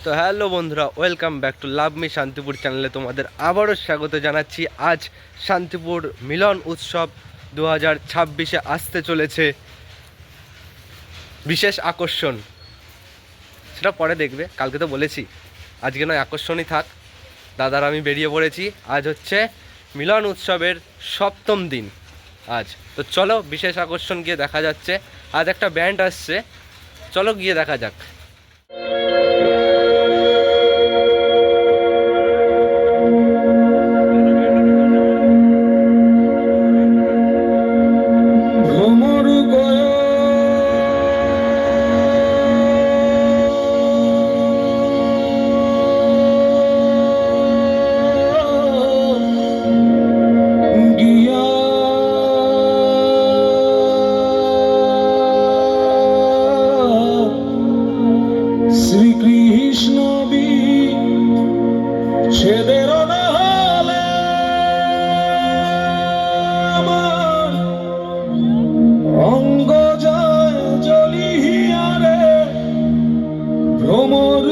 তো হ্যালো বন্ধুরা, welcome back to love me Shantipur চ্যানেলে তোমাদের আবারও স্বাগত জানাচ্ছি। আজ শান্তিপুর মিলন উৎসব 2026-এ আসতে চলেছে বিশেষ আকর্ষণ, সেটা পরে দেখবে। কালকে তো বলেছি, আজকে নয় আকর্ষণই থাক। দাদার আমি বেরিয়ে পড়েছি। আজ হচ্ছে মিলন উৎসবের 7ম দিন আজ। তো চলো বিশেষ আকর্ষণ গিয়ে দেখা যাচ্ছে। আজ একটা ব্যান্ড আসছে, চলো গিয়ে দেখা যাক। শ্রীকৃষ্ণ ছেদের হলে আমার অঙ্গ জয় জ্বলিয়ারে ভ্রমর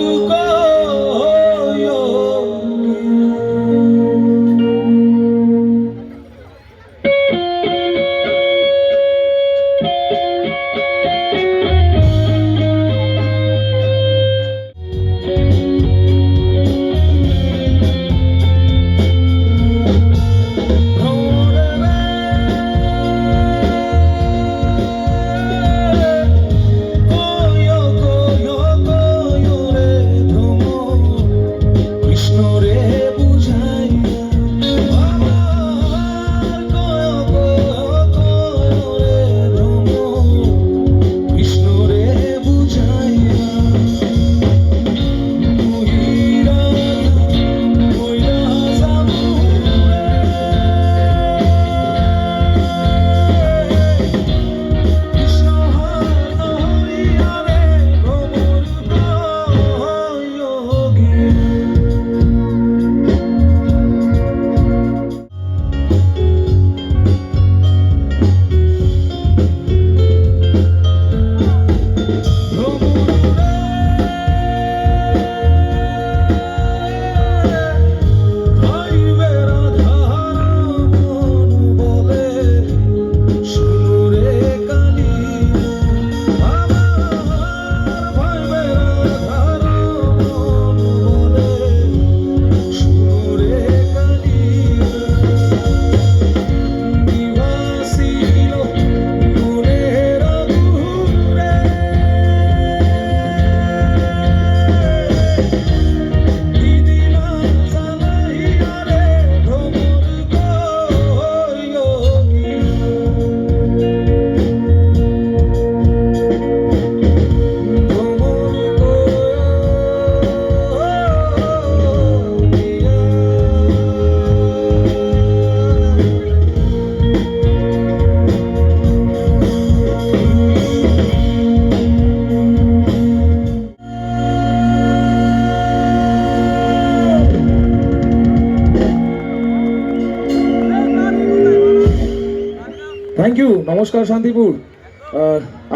থ্যাংক ইউ। নমস্কার শান্তিপুর।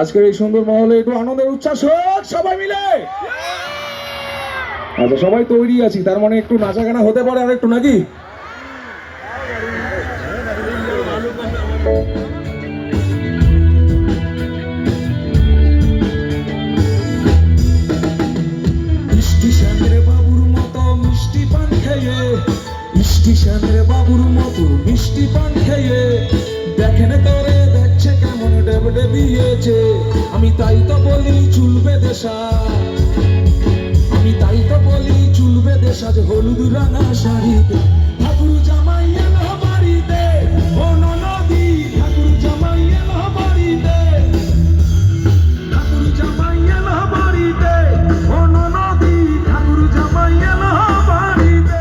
আজকের এই সুন্দর মহলে একটু আনন্দের উচ্ছ্বাস হোক সবাই মিলে। আচ্ছা, সবাই তৈরি আছি, তার মানে একটু নাচা গানা হতে পারে আর একটু, নাকি? বাবুর মতো মিষ্টি পান খেয়ে, স্টেশনের বাবুর মতো মিষ্টি পান খেয়ে দেখেন তোরে দেখছে কেমন ডেবডে বিয়েছে। আমি তাই তো বলি চুল বেঁধে সাজ, আমি তাই তো বলি চুল বেঁধে সাজ হলুদ রাঙা শাড়িতে। ঠাকুর জামাই এলো বাড়িতে, ও ননদি ঠাকুর জামাই এলো বাড়িতে, ঠাকুর জামাই এলো বাড়িতে, ও ননদি ঠাকুর জামাই এলো বাড়িতে।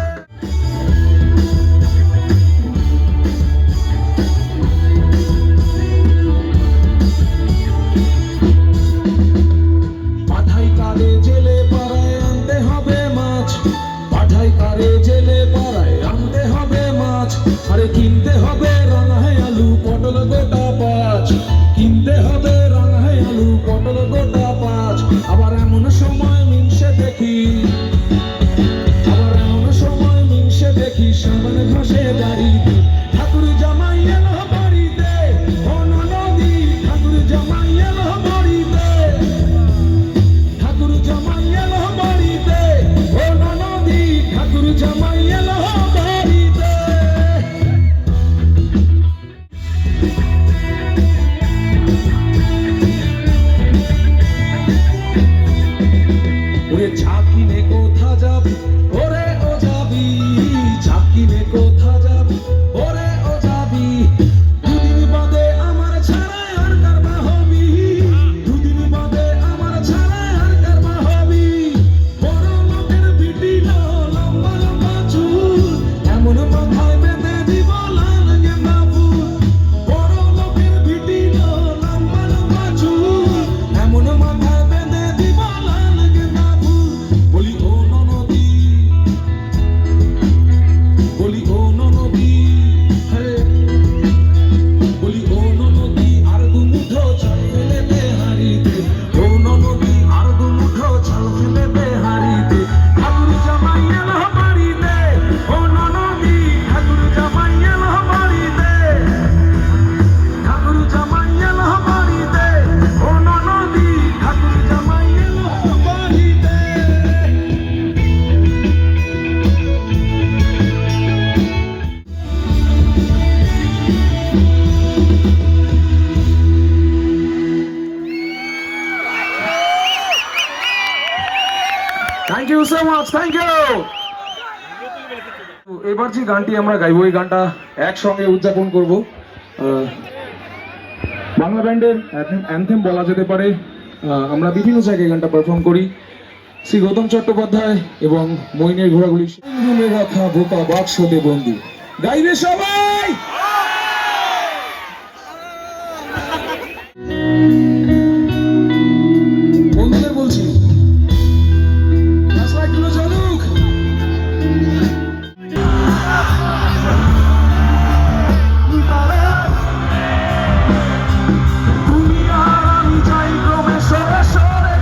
পাঠাই কারে জেলে পাড়ায় আনতে হবে মাছ, পাঠাই কারে জেলে পাড়ায় আনতে হবে মাছ। আরে কিনতে হবে রাঙায় আলু পটল গোটা 5, কিনতে হবে রাঙায় আলু পটল গোটা 5। আবার এমন সময় মিনসে দেখি thank you so much, thank you. এবার যে গানটি আমরা গাইবো, এই গানটা একসঙ্গে উদযাপন করব। বাংলা ব্যান্ডের অ্যানথেম বলা যেতে পারে। আমরা বিভিন্ন জায়গায় গানটা পারফর্ম করি। শ্রী গৌতম চট্টোপাধ্যায় এবং মইনের ঘোড়াগুলি রুমে রাখা বোকা বাক্সতে বন্দি। গাইবে সবাই। বন্ধুদের বলছি, ক্লাস লাইটগুলো জ্বলুক। তুমি আর আমি চাই ক্রমে সরে সরে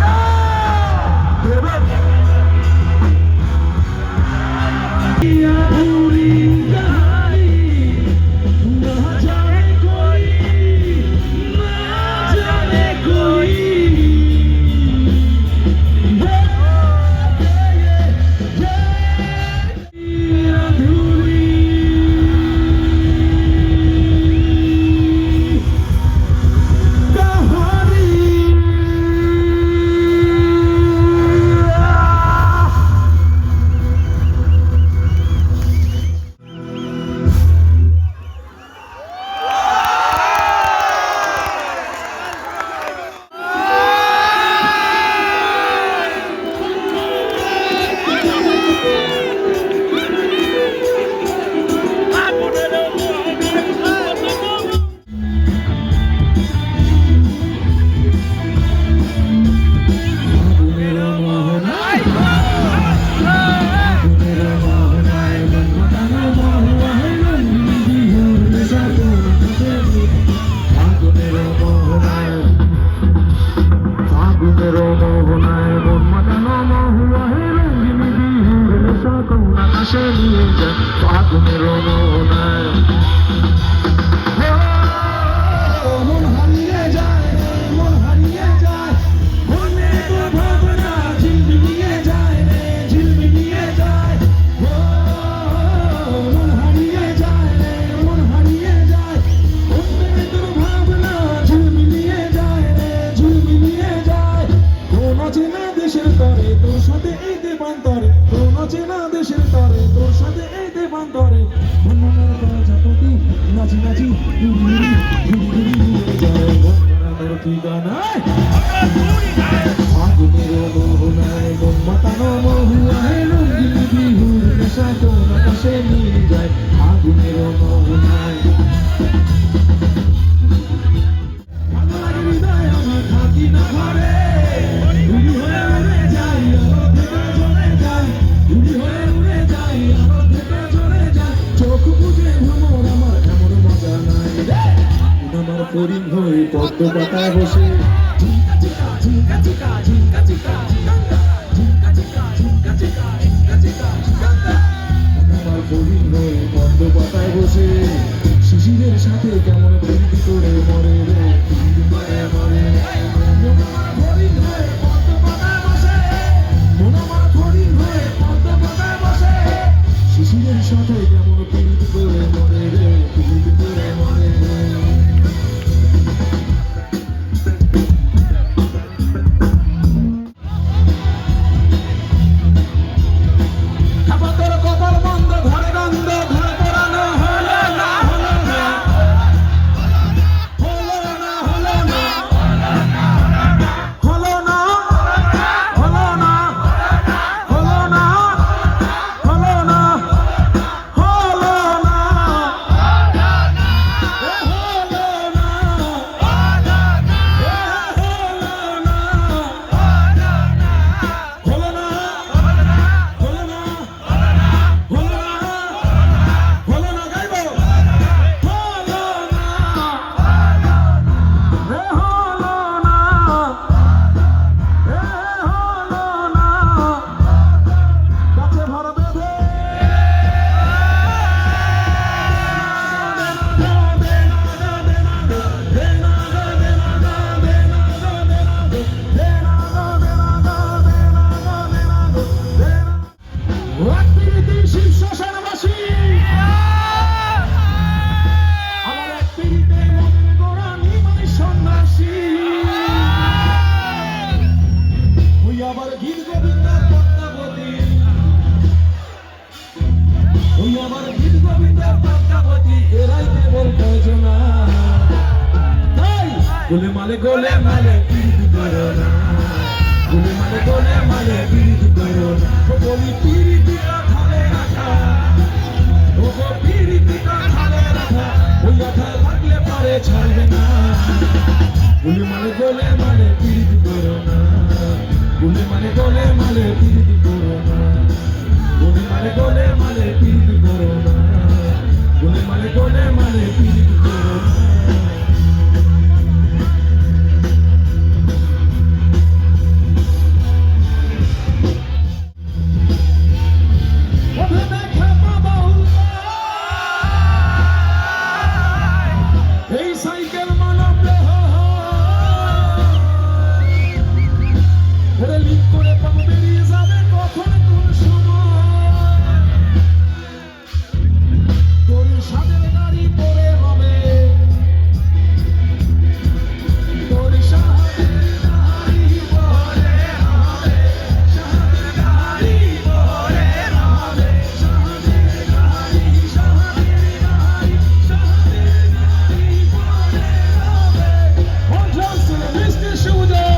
হরিণ হয়ে পদ্ম পাতায় বসে আমার হরিণ হয়ে পদ্ম পাতায় বসে শিশিরের সাথে কেমন প্রীতি করে মরে রে মরে মরে হরিণ হয়ে পদ্ম পাতায় বসে মন আমার হরিণ হয়ে পদ্ম পাতায় বসে শিশিরের সাথে কেমন প্রীতি করে মরে রে প্রীতি করে মরে রে। গোলে মালে পিরিতি করো না, গোলে মালে পিরিতি করো না। ও বলি পিরিতি থালে রাখা, ও গো পিরিতি থালে রাখা, ওই আঠা লাগলে পারে ছাড়বে না। গোলে মালে পিরিতি করো না, গোলে মালে পিরিতি করো না, গোলে মালে পিরিতি করো না, গোলে মালে পিরিতি করো না। এই সাইকেল মানব দেহ ওরে লিক করে পাবো বেরিয়ে যাবে কখন কোন সময়। তোর সাদের গাড়ি পরে হবে, তোর সাদের গাড়ি পরে হবে, সাদের গাড়ি পরে হবে, সাদের গাড়ি, সাদের গাড়ি, সাদের গাড়ি পরে হবে। On drums to the Mr. Shoulder.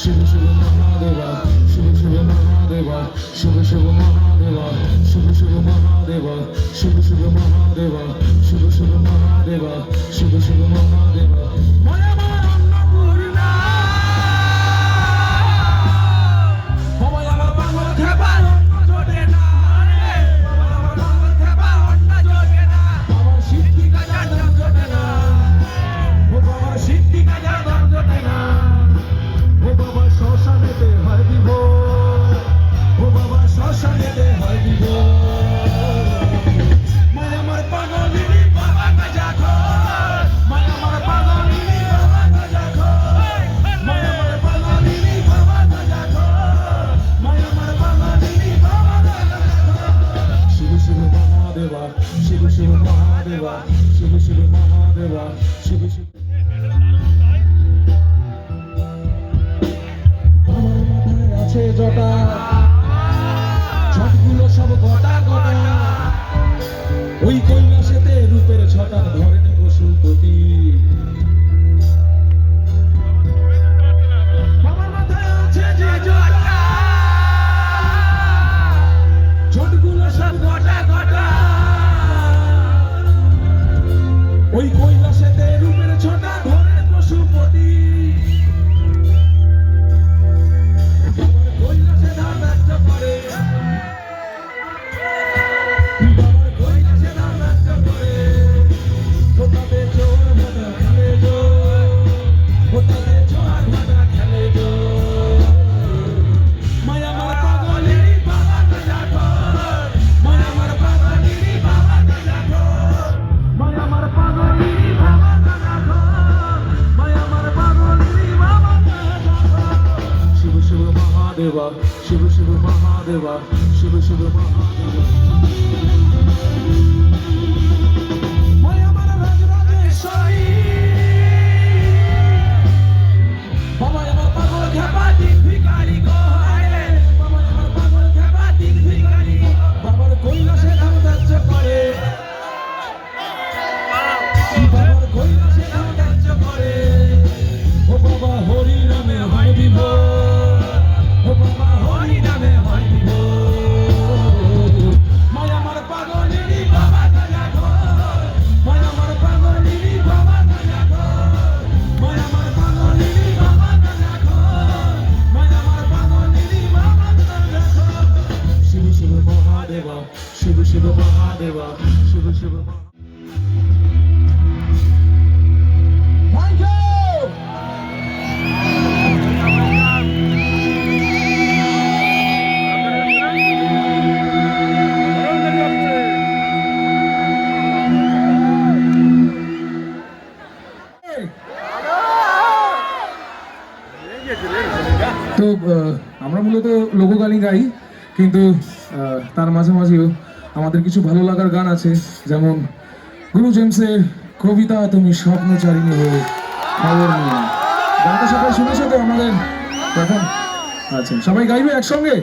Shiva Shiva Mahadeva, Shiva Shiva Mahadeva, Shiva Shiva Mahadeva, Shiva Shiva Mahadeva, Shiva Shiva Mahadeva, Shiva Shiva Mahadeva, Shiva Shiva Mahadeva. Maya Maya Annapurna, Baba Yamar Bangla Kheba, Jote na, Baba Yamar Bangla Kheba, Jote na, Baba Shikti ka jadam jote na, Baba Shikti ka jadam jote na. ও বাবা শ্মশানেতে হয় দিব, ও বাবা শ্মশানেতে হয় দিব। মায় আমার পাগলিনী বাবা গাজা খোর, মায় আমার পাগলিনী বাবা গাজা খোর, মায় আমার পাগলিনী বাবা গাজা খোর, মায় আমার পাগলিনী বাবা গাজা খোর। শিব শিব মহাদেবা, শিব শিব মহাদেবা, শিব শিব মহাদেবা, শিব শিব। আছে জটা ছটগুলো সব গোটা গোটা, ওই কৈলাসেতে রূপের ছটা ধরেন পশুপতি। বাবার মাথায় আছে যে জটা ছটগুলো সব গোটা গোটা, ওই কৈলাসেতে রূপের ছটা ধরেন Pashupati. Shiva Shiva Mahadeva, Shiva Shiva Mahadeva. Maya Mara Raj Rajeshwari, Baba Yamar Pagol Kheba Dik Bhikari ko hai, Baba Yamar Pagol Kheba Dik Bhikari, Babar কৈলাসে ধাম ধার্য করে, বাবার কৈলাসে ধাম ধার্য করে, ও বাবা হরি নামে হয় বিভোর। Shiva Shiva Mahadeva Shiva Shiva thank you. তো আমরা মূলত লোকগানই গাই, কিন্তু তার মাঝে মাঝেও আমাদের কিছু ভালো লাগার গান আছে, যেমন গুরু জেমসের কবিতা তুমি স্বপ্নচারিণী হয়ে খবর নিয়ে। গানটা সবাই শুনেছো তো আমাদের তখন? আচ্ছা, সবাই গাইবে একসঙ্গে?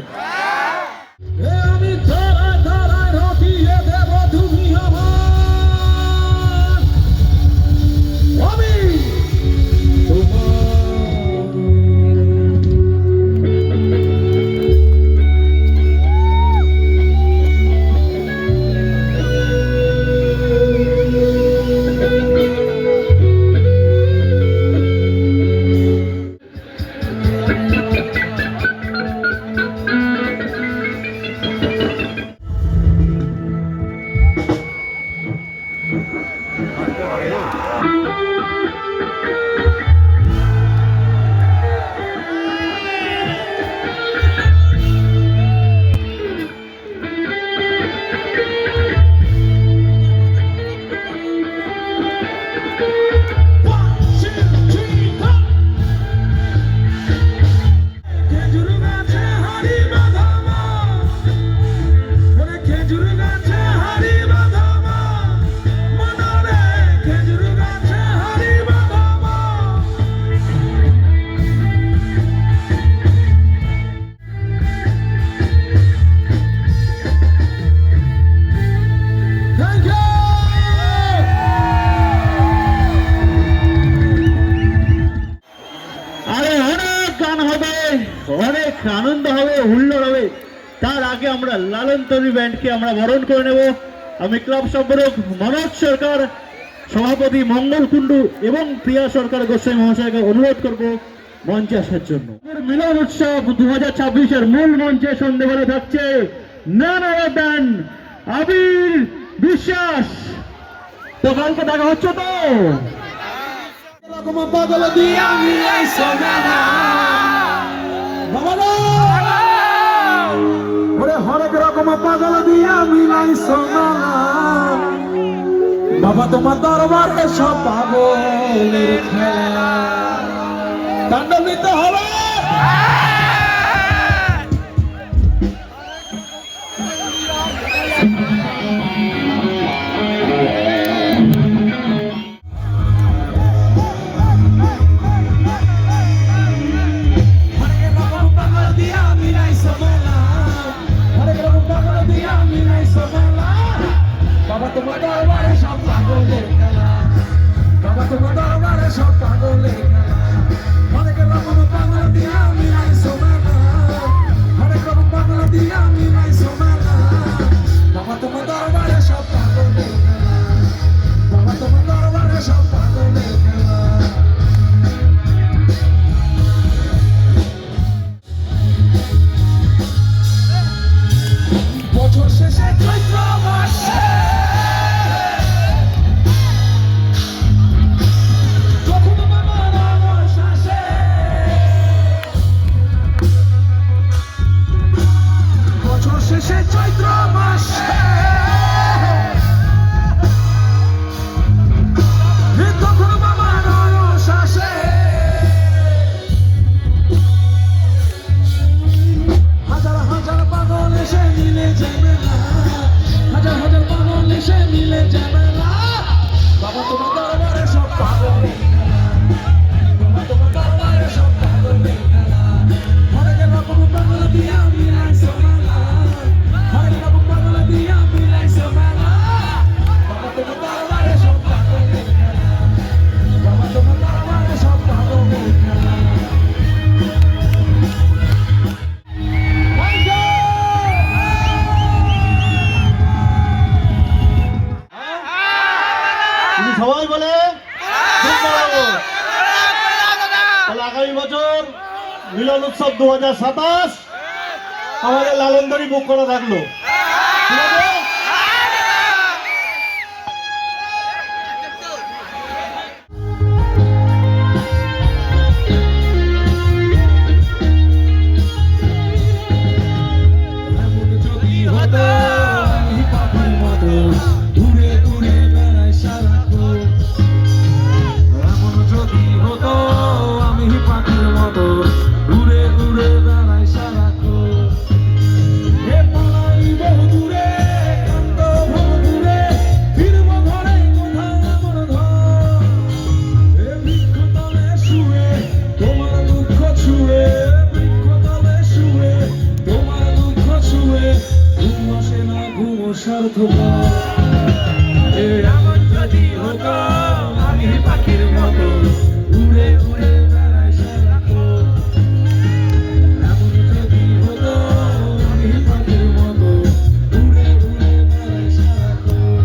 আমি ধরায় ধরায় রটিয়ে দেব তুমি আমার, আমি অনেক আনন্দ হবে, হুল্লোড় হবে। তার আগে আমরা লালন তরী ব্যান্ডকে আমরা বরণ করে নেব। আমি ক্লাব সম্পাদক মনোজ সরকার, সভাপতি মঙ্গল কুণ্ডু এবং প্রিয়া সরকার গোস্বামী মহাশয়কে অনুরোধ করব মঞ্চে আসার জন্য। মিলন উৎসব 2026-এর মূল মঞ্চে সন্ধ্যেবেলা থাকছে নান আদার দ্যান আবির বিশ্বাস। তো কালকে দেখা হচ্ছে তো। পাগল দিয়া মিলাইছো নানা বাবা, ওরে হরেক রকম পাগল দিয়া মিলাইছো নানা বাবা, তোমার দরবারে সব পাগলের খেলা, তাণ্ডব নিতে হবে। বাবা তোমার দরবারে সব পাগলের খেলা, বাবা তোমার দরবারে সব পাগলের খেলা, অনেক রকম পাগল দিয়া মিলাইছো মেলা, অনেক রকম পাগল দিয়া মিলাইছো মেলা, বাবা তোমার দরবারে সব পাগলের খেলা, বাবা তোমার দরবারে সব পাগলের খেলা। বছর শেষে চৈত্র মাসে শেষে চৈত্র মাসে তখন বাবা রস আসে, হাজার হাজার পাগল এসে মিলে যাবে না, হাজার হাজার পাগল এসে মিলে যাবে না, বাবা তোমার দরবারে সব পাগল, বাবা তোমার দরবারে সব পাগল, অনেক রকম পাগল দিয়া মিলাইছো মেলা, অনেক রকম পাগল দিয়া মিলাইছো মেলা, বাবা তোমার দরবারে সব পাগল, বাবা তোমার দরবারে সব পাগল। যদি সবাই বলে তাহলে আগামী বছর মিলন উৎসব 2027 আমাদের লালনদারি বুক করা থাকলো, ঠিক আছে? ঘর। এমন যদি হতো আমি পাখির মতো উড়ে উড়ে বেড়াই সারাক্ষণ। এমন যদি হতো আমি পাখির মতো উড়ে উড়ে বেড়াই সারাক্ষণ।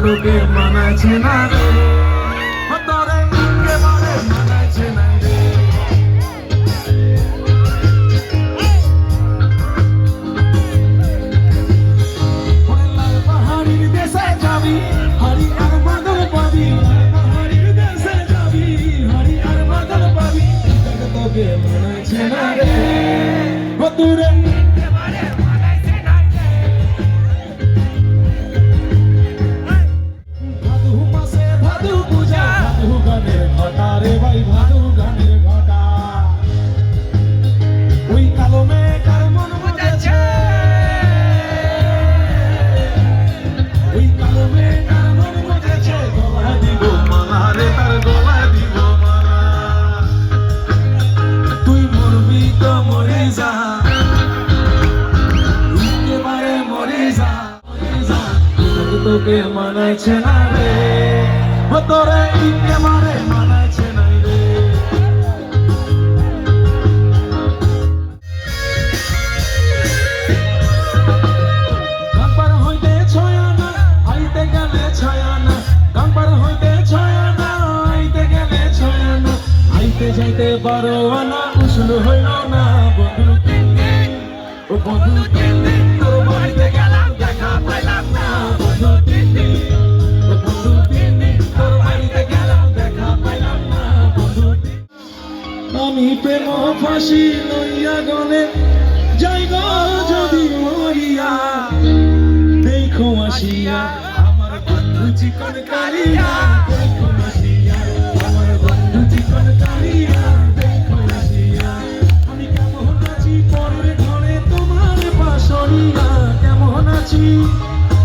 লোকে মানাচ্ছে না রে, তোরে একেবারে মানাচ্ছে না রে। লাল পাহাড়ির দেশে যাবি হরি আর বাদল পাবি, পাহাড়ির দেশে যাবি হরি আর বাদল পাবি, তোকে মানাচ্ছে না রে, তোরে একেবারে মানাচ্ছে না রে। ভাদু মাসে ভাদু পূজা, ভাদু গানের ঘটা রে ভাই, ভাদু গানের ঘটা। ওই কালো মেঘার মন বুঝেছে, ওই কালো মেঘার মন বুঝেছে, গলা দিব মালা রে তার গলা দিব মালা। তুই মরবি তো মরে যা, একেবারে মরে যা, মরে যা, তোকে মানাচ্ছে না রে, তোরে একেবারে মানাচ্ছে না রে। গাম্পার হইতে ছয়ানা আইতে গেলে ছয়ানা, গাম্পার হইতে ছয়ানা আইতে গেলে ছয়ানা, আইতে যাইতে 12 আনা উসুল হইল না বন্ধু তিন দিন, ও বন্ধু তিন দিন তোর বাড়িতে গেলাম দেখা পাইলাম না বন্ধু তিন দিন, ও বন্ধু তিন দিন তোর বাড়িতে গেলাম দেখা পাইলাম না বন্ধু তিন দিন। আমি প্রেম ফাঁসি লইয়া গলে যাই গো যদি মরিয়া, দেখো আসিয়া আমার বন্ধু চিকন কালিয়া, দেখো আসিয়া আমার বন্ধু চিকন কালিয়া, দেখো আসিয়া আমি কেমন আছি পরের ঘরে তোমার পাশরিয়া, কেমন আছি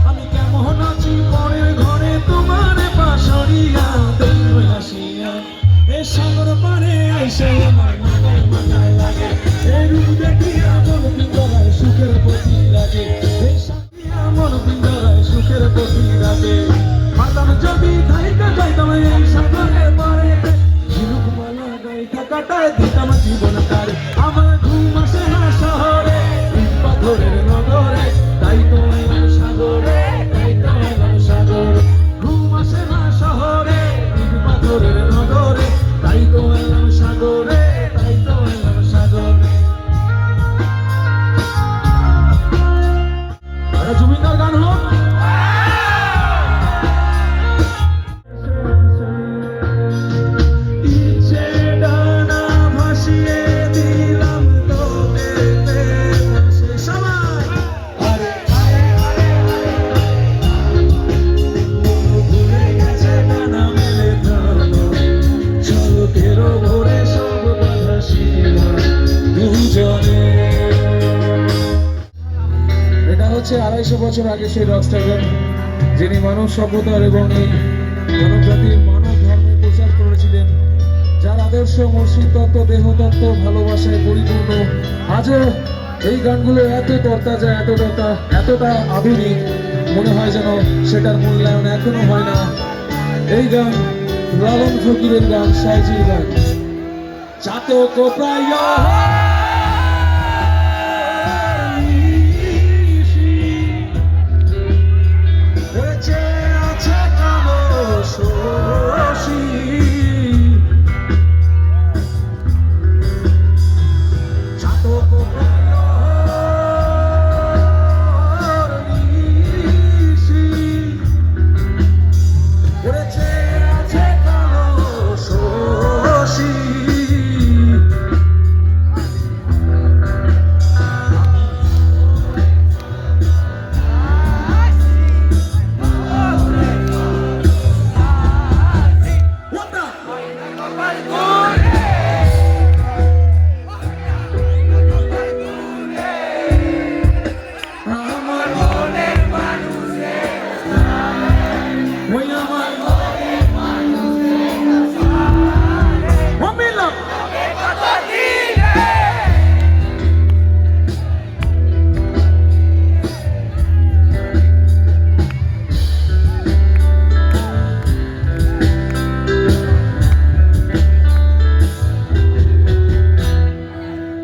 আমি কেমন আছি পরের ঘরে তোমার পাশরিয়া, দেখো আসিয়া এ সাগর পারে আইসে আমার মাথায় মাথায় লাগে, এই রূপ দেখিয়া মন পিঞ্জরায় সুখের প্রতি লাগে, এই সাথিয়া মন পিঞ্জরায় সুখের প্রতি লাগে। মাতাম যদি থাইকা যাইতাম এই সাগরের পারেতে, ঝিনুকমালা গাইতা কাটায় দিতাম জীবন কারে, আমার ঘুম আসে না শহরে ইট পাথরের নগরে, তাই তো এলাম সাগরে, তাই তো এলাম সাগরে। ঘুম আসে না শহরে ইট পাথরের নগরে, তাই তো এলাম সাগরে, তাই তো এলাম সাগরে। আরে জমিদার গান হোক। ইচ্ছে ডানা ভাসিয়ে দিলাম তোদেরতে ভাসে সবাই। আরে আরে আরে আরে ভুলে গেছে ডানা মেলে ধরো, ঝলকেরও ভোরে সব বাধা সীমা দুজনে। এটা হচ্ছে 250 বছর আগে সেই রকস্টার গান, যিনি মানব সভ্যতার এবং এই মানব জাতির মানব ধর্মের প্রচার করেছিলেন, যার আদেশ আদর্শ মসৃণ তত্ত্ব দেহতত্ত্ব ভালোবাসায় পরিপূর্ণ। আজও এই গানগুলো এত তরতাজা, এতটা আধুনিক, মনে হয় যেন সেটার মূল্যায়ন এখনো হয় না। এই গান লালন ফকিরের গান, সাইজির গান। চাতক প্রায় হয়েছে আছে কালো শশী, চাতক হয়েছে আছে কালো শশী।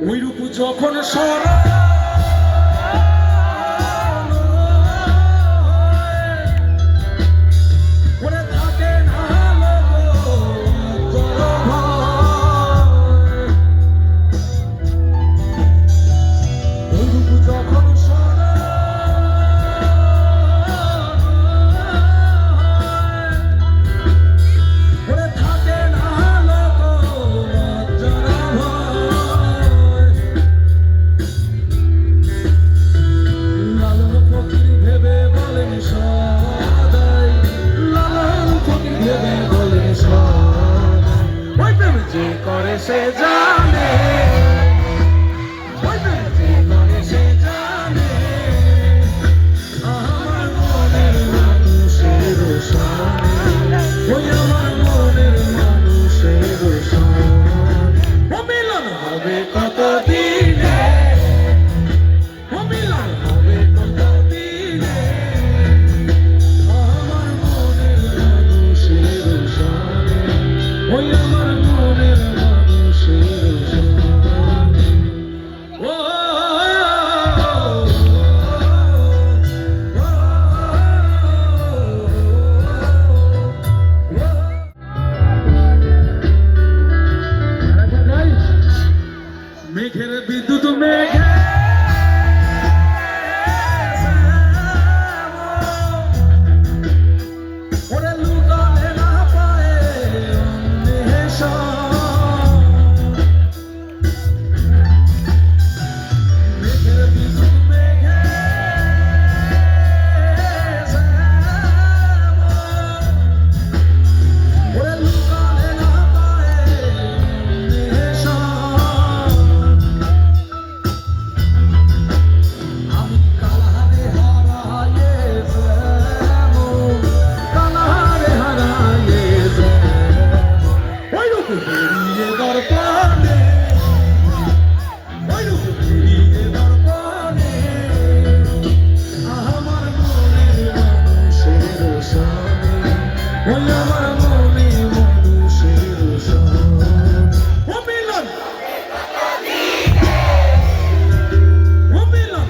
ওইরূপ যখন ওরে থাকে না ওইরূপ যখন ওরে থাকে না লালন ফকির ভেবে বলেন সদাই, লালন ফকির ভেবে বলেন সদাই, ওই প্রেম যে করে সে জানে, ওই প্রেম যে করে সে জানে, আমার মনের মানুষের সনে, ওই আমার মনের মানুষের সনে। ও মিলন হবে কত দিনে, ও মিলন হবে কত দিনে, আমার মনের মানুষের সনে, ওই আমার মনের মানুষের সনে। ও মেঘের বিদ্যুৎ মেঘে ওরে লুকালে না পায়ে মেঘের বিদ্যুৎ মেঘে ওরে লুকালে না পায়ে আমি কালারে হারায়ে যাবো, কালারে হারায়ে যাবো, ওই রূপ বেরিয়ে দর্পণে, ওই রূপ বেরিয়ে দর্পণে, আমার মনের মানুষের সনে, ওই আমার মনের মানুষের সনে। ও মিলন, ও মিলন,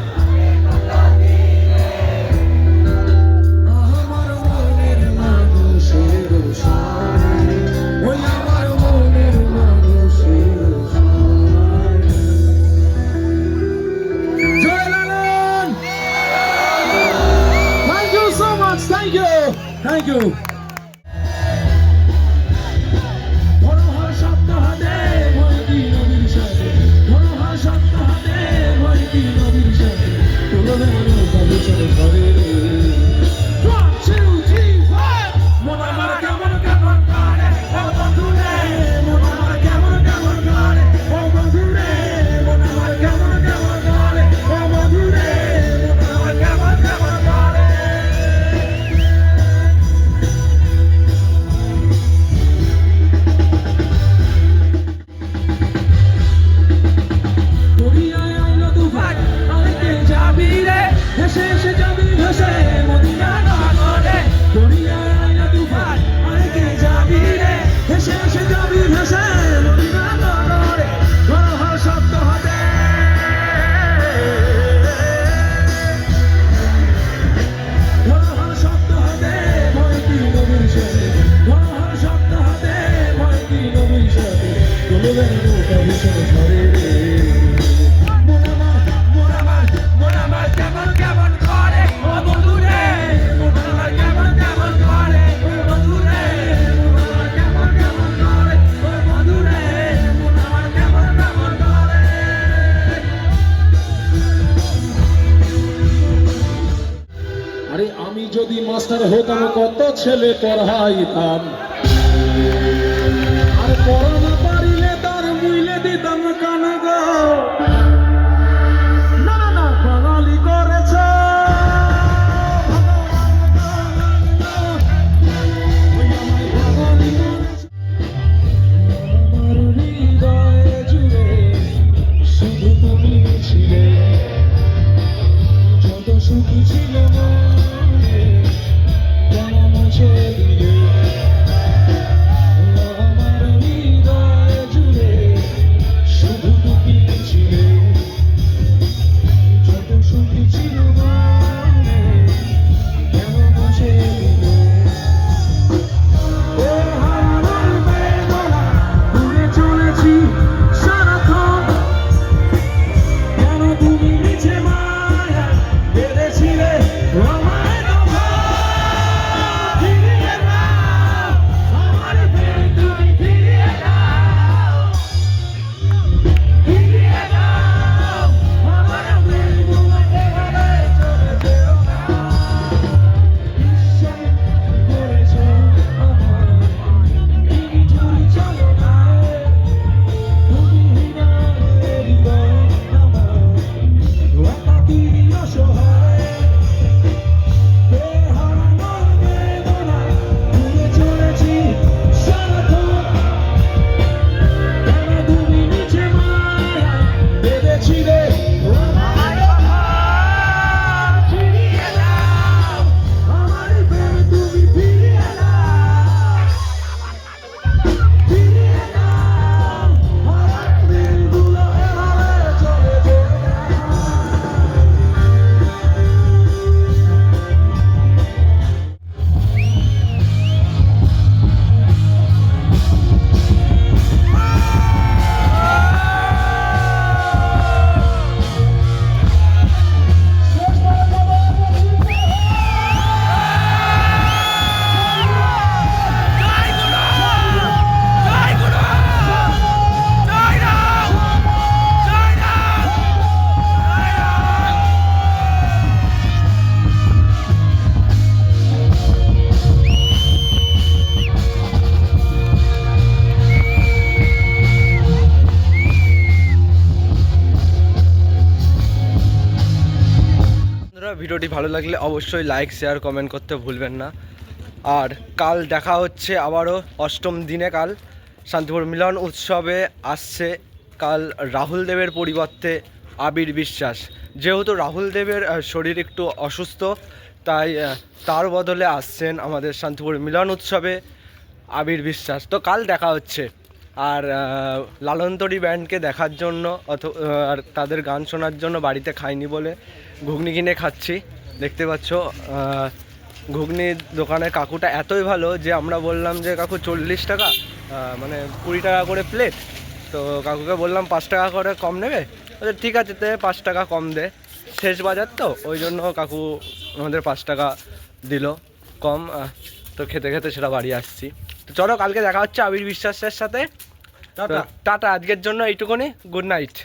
আমার মনের মানুষের সনে, ওই আমার মনের মানুষের সনে। জয় লালন! Thank you so much, thank you, thank you. ধরোহা সপ্তাহাতে ভয়টি নবীর সাথে, ধরোহা সপ্তাহাতে ভয়টি নবীর সাথে, তোলবে নৌকা চলে ঘরে রে। 1, 2, 3, 4 মন আমার কেমন কেমন করে, ও বন্ধু রে, মন আমার কেমন কেমন করে, ও বন্ধু রে, মন আমার কেমন কেমন করে, ও বন্ধু রে, মন আমার কেমন কেমন করে। বছর ধরে রে মন আমার কেমন কেমন করে ও বন্ধু রে মন আমার কেমন কেমন করে ও বন্ধু রে মন আমার কেমন কেমন করে ও বন্ধু রে মন আমার কেমন কেমন করে আরে আমি যদি মাস্টার হতাম কত ছেলে পড়াইতাম আর পড়ানো পারিলে তার মুইলে দিতাম কান গো না না না বাঙালি করেছে ওই আমায় বাঙালি করেছে। আমার হৃদয়ে জুড়ে শুধু তুমি ছিলে যত সুখী ছিল মনে কেন মুছে দিলে আমার হৃদয় জুড়ে শুধু তুমি ছিলে যত সুখী ছিল মনে কেন মুছে দিলে ও আমার বেদনা ঘুরে চলেছি সারাক্ষণ কেন তুমি মিছে মায়া বেঁধেছিলে আমায় ফিরিয়ে দাও আমার প্রেম তুমি ফিরিয়ে দাও ফিরিয়ে দাও আমার প্রেম তোমাকে এভাবে চলে যেও না বিশ্বাস করেছো আমায় নিঠুর চলো না তুমি না হৃদয় আমার একাকী অসহায় বেহারানোর বেদনায় ঘুরে চলেছি সারাক্ষণ কেন তুমি নিচে মায়ায় বেঁধেছিলে আমায় ফিরিয়ে দাও আমার প্রেম তুমি ফিরিয়ে দাও ফিরিয়ে দাও আমার দিনগুলো এভাবে চলে যেও না বন্ধুরা, ভিডিওটি ভালো লাগলে অবশ্যই লাইক শেয়ার কমেন্ট করতে ভুলবেন না। আর কাল দেখা হচ্ছে আবারও অষ্টম দিনে। কাল শান্তিপুর মিলন উৎসবে আসছে কাল রাহুল দেবের পরিবর্তে আবির বিশ্বাস। যেহেতু রাহুল দেবের শরীর একটু অসুস্থ, তাই তার বদলে আসছেন আমাদের শান্তিপুর মিলন উৎসবে আবির বিশ্বাস। তো কাল দেখা হচ্ছে। আর লালনতরি ব্যান্ডকে দেখার জন্য আর তাদের গান শোনার জন্য বাড়িতে খাইনি বলে ঘুগনি কিনে খাচ্ছি। দেখতে পাচ্ছ ঘুগনির দোকানের কাকুটা এতই ভালো যে আমরা বললাম যে কাকু 40 টাকা মানে 20 টাকা করে প্লেট। তো কাকুকে বললাম 5 টাকা করে কম নেবে। বলছে ঠিক আছে, তে 5 টাকা কম দে, শেষ বাজার তো, ওই জন্য কাকু আমাদের 5 টাকা দিল কম। তো খেতে খেতে সেটা বাড়ি আসছি। তো চলো কালকে দেখা হচ্ছে আবির বিশ্বাসের সাথে। টাটা, আজকের জন্য এইটুকুনি। Good night.